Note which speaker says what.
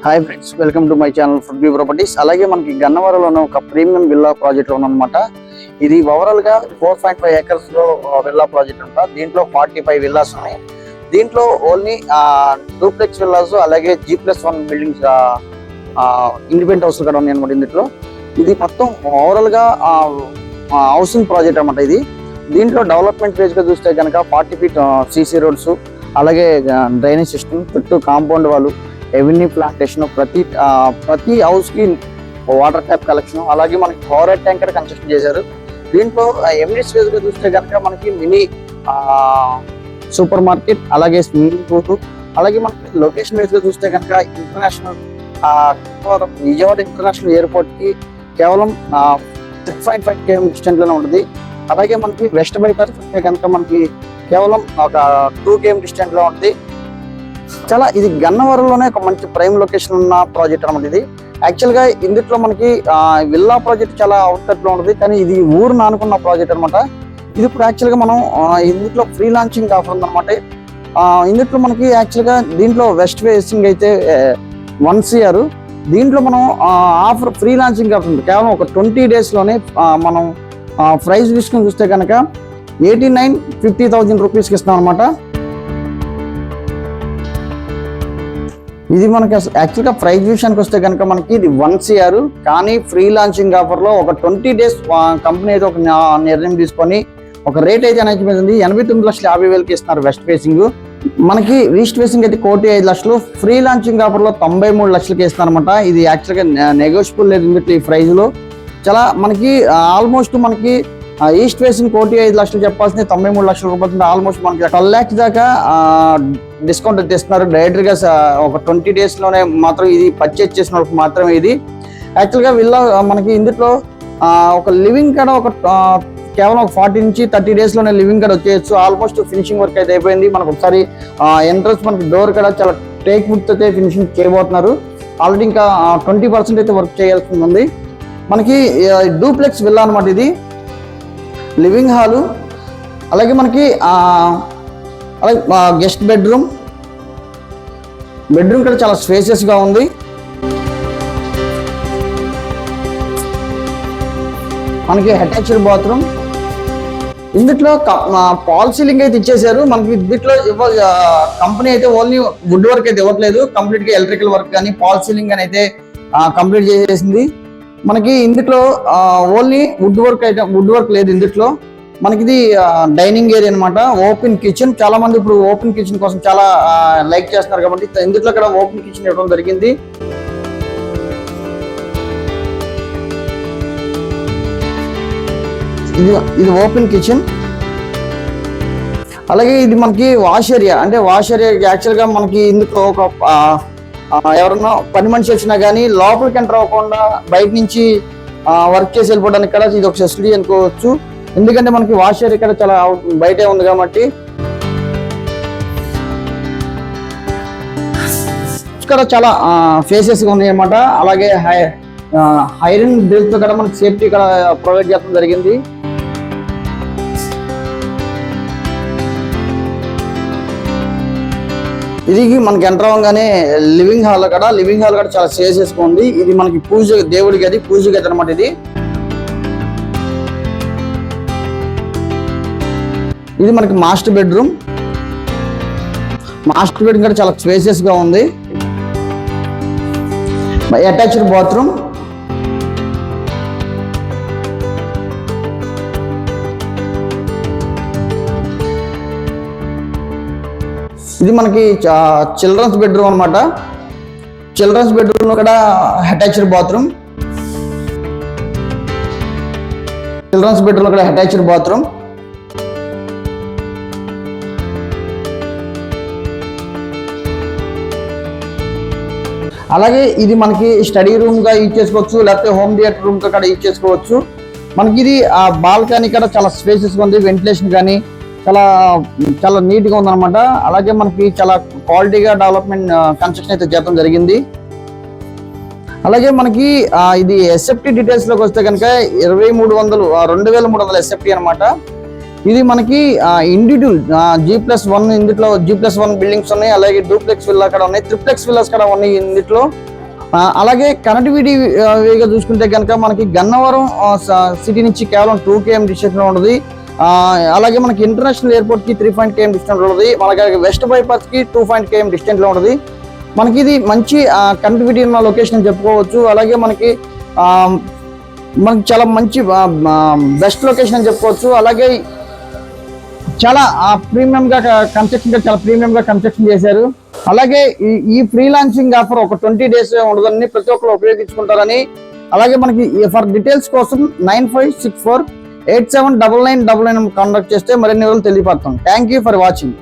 Speaker 1: Hi friends, welcome to my channel food view properties. అలాగే మనకి గన్నవరంలోనే ఒక ప్రీమియం విల్లా ప్రాజెక్ట్ ఉందన్నమాట. ఇది ఓవరాల్ గా 4.5 acres లో విల్లా ప్రాజెక్ట్ అంట. దీంట్లో 45 విల్లాస్ ఉన్నాయి. దీంట్లో ఓన్లీ డూప్లెక్స్ విల్లాస్ అలాగే G+1 బిల్డింగ్స్ ఇండిపెండెంట్ హౌస్ కూడా ఉన్నాయి అనమాట. ఇందులో ఇది మొత్తం ఓవరాల్ గా హౌసింగ్ ప్రాజెక్ట్ అనమాట. ఇది దీంట్లో డెవలప్మెంట్ ఫేజ్ గా చూస్తే కనుక 40 feet CC రోడ్స్, అలాగే డ్రైనేజ్ సిస్టమ్, చుట్టూ కాంపౌండ్ వాళ్ళు, ఎవెన్యూ ప్లాంటేషన్, ప్రతి హౌస్ కి వాటర్ ట్యాప్ కలెక్షన్, అలాగే మనకి ఫోరెట్ ట్యాంకర్ కన్స్ట్రక్షన్ చేశారు. దీంట్లో ఎమ్యూనిటీస్ ఫేజ్ గా చూస్తే కనుక మనకి మినీ సూపర్ మార్కెట్, అలాగే స్విమ్మింగ్ పూల్, అలాగే మనకి లొకేషన్ వైజ్ గా చూస్తే కనుక ఇంటర్నేషనల్ విజయవాడ ఇంటర్నేషనల్ ఎయిర్పోర్ట్ కి కేవలం 6.5 km డిస్టెన్స్ లోనే ఉంటుంది. అలాగే మనకి వెస్ట్ బైపాస్ చూస్తే కనుక మనకి కేవలం ఒక 2 km డిస్టెన్స్ లో ఉంటుంది. చాలా ఇది గన్నవరంలోనే ఒక మంచి ప్రైమ్ లొకేషన్ ఉన్న ప్రాజెక్ట్ అనమాట. ఇది యాక్చువల్ గా ఇందులో మనకి విల్లా ప్రాజెక్ట్ చాలా అవుట్కట్ లో ఉంటుంది, కానీ ఇది ఊరు నానుకున్న ప్రాజెక్ట్ అనమాట. ఇది ఇప్పుడు యాక్చువల్ గా మనం ఇందులో ఫ్రీ లాంచింగ్ ఆఫర్ ఉందన్నమాట. ఇందులో మనకి యాక్చువల్ గా దీంట్లో వెస్ట్ ఫేసింగ్ అయితే 1 CR. దీంట్లో మనం ఆఫర్ ఫ్రీ లాంచింగ్ ఆఫర్ ఉంది. కేవలం ఒక 20 days లోనే మనం ప్రైస్ తీసుకుని చూస్తే కనుక 89,50,000 రూపీస్కి ఇస్తాం అనమాట. ఇది మనకి యాక్చువల్గా ప్రైస్ విషయానికి వస్తే కనుక మనకి ఇది 1 CR, కానీ ఫ్రీ లాంచింగ్ ఆఫర్లో ఒక 20 days కంపెనీ అయితే ఒక నిర్ణయం తీసుకొని ఒక రేట్ అయితే అనేది 89,50,000కి ఇస్తున్నారు వెస్ట్ ఫేసింగ్. మనకి ఈస్ట్ ఫేసింగ్ అయితే 1,05,00,000, ఫ్రీ లాంచింగ్ ఆఫర్లో 93 లక్షలకి ఇస్తున్నారు అనమాట. ఇది యాక్చువల్గా నెగోషియబుల్ లేదు ఇందులో ఈ ప్రైజ్లో. చాలా మనకి ఆల్మోస్ట్ మనకి ఈస్ట్ ఫేసింగ్ 1,05,00,000 చెప్పాల్సింది 93 లక్షల రూపాయలు, ఆల్మోస్ట్ మనకి 12 lakhs దాకా డిస్కౌంట్ అయితే ఇస్తున్నారు. డైరెక్ట్ గా ఒక 20 days లోనే మాత్రం ఇది పర్చేజ్ చేసిన వాళ్ళకి మాత్రమే. ఇది యాక్చువల్ గా విల్లా మనకి ఇందులో ఒక లివింగ్ కాడ ఒక కేవలం ఒక 40 నుంచి 30 days లోనే లివింగ్ కాడ వచ్చేయచ్చు. ఆల్మోస్ట్ ఫినిషింగ్ వర్క్ అయితే అయిపోయింది. మనకు ఒకసారి ఎంట్రన్స్ మనకి డోర్ కాడ చాలా టేక్ వుడ్ అయితే ఫినిషింగ్ చేయబోతున్నారు. ఆల్రెడీ ఇంకా 20% అయితే వర్క్ చేయాల్సి ఉంది. మనకి డూప్లెక్స్ విల్లా అనమాట. ఇది లివింగ్ హాలు, అలాగే మనకి అలాగే గెస్ట్ బెడ్రూమ్ కూడా చాలా స్పేసియస్ గా ఉంది. మనకి అటాచ్డ్ బాత్రూమ్. ఇందులో పాల్ సీలింగ్ అయితే ఇచ్చేసారు. మనకి ఇందులో కంపెనీ అయితే ఓన్లీ వుడ్ వర్క్ అయితే ఇవ్వట్లేదు, కంప్లీట్ గా ఎలక్ట్రికల్ వర్క్ కానీ పాల్ సీలింగ్ అని అయితే కంప్లీట్ చేసేసింది. మనకి ఇందులో ఓన్లీ వుడ్ వర్క్ లేదు. ఇందులో మనకి ఇది డైనింగ్ ఏరియా అనమాట. ఓపెన్ కిచెన్, చాలా మంది ఇప్పుడు ఓపెన్ కిచెన్ కోసం చాలా లైక్ చేస్తున్నారు కాబట్టి ఇందులో కూడా ఓపెన్ కిచెన్ ఇవ్వడం జరిగింది. ఇది ఓపెన్ కిచెన్. అలాగే ఇది మనకి వాష్ ఏరియా. అంటే వాష్ ఏరియా యాక్చువల్ గా మనకి ఇందులో ఒక ఎవరన్నా పని మనిషి వచ్చినా కానీ లోపలికి ఎంటర్ అవ్వకుండా బయట నుంచి వర్క్ చేసి వెళ్ళిపోవడానికి కూడా ఇది ఒక ఫెసిలిటీ అనుకోవచ్చు. ఎందుకంటే మనకి వాష్ ఏరియా ఇక్కడ చాలా బయటే ఉంది కాబట్టి. ఇక్కడ చాలా ఫేసెస్ ఉన్నాయి అన్నమాట. అలాగే ఐరన్ డ్రిల్ తో కూడా మనకి సేఫ్టీ ఇక్కడ ప్రొవైడ్ చేయడం జరిగింది. ఇది మనకి ఎంటర్ అవ్వగానే లివింగ్ హాల్ కూడా చాలా స్పేసియస్ గా ఉంది. ఇది మనకి దేవుడి గది, పూజ గది అనమాట. ఇది మనకి మాస్టర్ బెడ్రూమ్ కూడా చాలా స్పేసియస్ గా ఉంది. Attached bathroom. ఇది మనకి చిల్డ్రన్స్ బెడ్రూమ్ అనమాట. చిల్డ్రన్స్ బెడ్రూమ్ లో కూడా అటాచ్డ్ బాత్రూమ్. అలాగే ఇది మనకి స్టడీ రూమ్ గా యూజ్ చేసుకోవచ్చు, లేకపోతే హోమ్ థియేటర్ రూమ్ గా కూడా యూజ్ చేసుకోవచ్చు. మనకి ఇది బాల్కనీ కూడా చాలా స్పేసెస్ గా ఉంది. వెంటిలేషన్ కానీ చాలా నీట్ గా ఉందన్నమాట. అలాగే మనకి చాలా క్వాలిటీగా డెవలప్మెంట్ కన్స్ట్రక్షన్ అయితే చేయడం జరిగింది. అలాగే మనకి ఇది ఎస్ఎఫ్టీ డీటెయిల్స్ లోకి వస్తే కనుక 2,300 SFT అనమాట. ఇది మనకి ఇండివిజువల్ G+1 ఇందులో G+1 బిల్డింగ్స్ ఉన్నాయి, అలాగే డూప్లెక్స్ విల్లా కూడా ఉన్నాయి, ట్రిప్లెక్స్ విల్లాస్ కూడా ఉన్నాయి ఇందులో. అలాగే కనెక్టివిటీ వేగా చూసుకుంటే కనుక మనకి గన్నవరం సిటీ నుంచి కేవలం 2 km డిస్టెన్స్ లో ఉంటుంది. అలాగే మనకి ఇంటర్నేషనల్ ఎయిర్పోర్ట్ కి 3 km డిస్టెన్స్ లో ఉంటుంది. మనకి వెస్ట్ బైపాస్ కి 2 km డిస్టెన్స్ లో ఉంటుంది. మనకి ఇది మంచి కనెక్టివిటీ ఉన్న లొకేషన్ అని చెప్పుకోవచ్చు. అలాగే మనకి చాలా మంచి బెస్ట్ లొకేషన్ అని చెప్పుకోవచ్చు. అలాగే చాలా ప్రీమియం గా కన్స్ట్రక్షన్ చేశారు. అలాగే ఈ ఫ్రీ లాంచింగ్ ఆఫర్ ఒక 20 days ఉండదని ప్రతి ఒక్కరు ఉపయోగించుకుంటారని. అలాగే మనకి ఫర్ డీటెయిల్స్ కోసం 9564879999 కాంటాక్ట్ చేస్తే మరిన్ని వివరాలు తెలియపడతాం. Thank you for watching.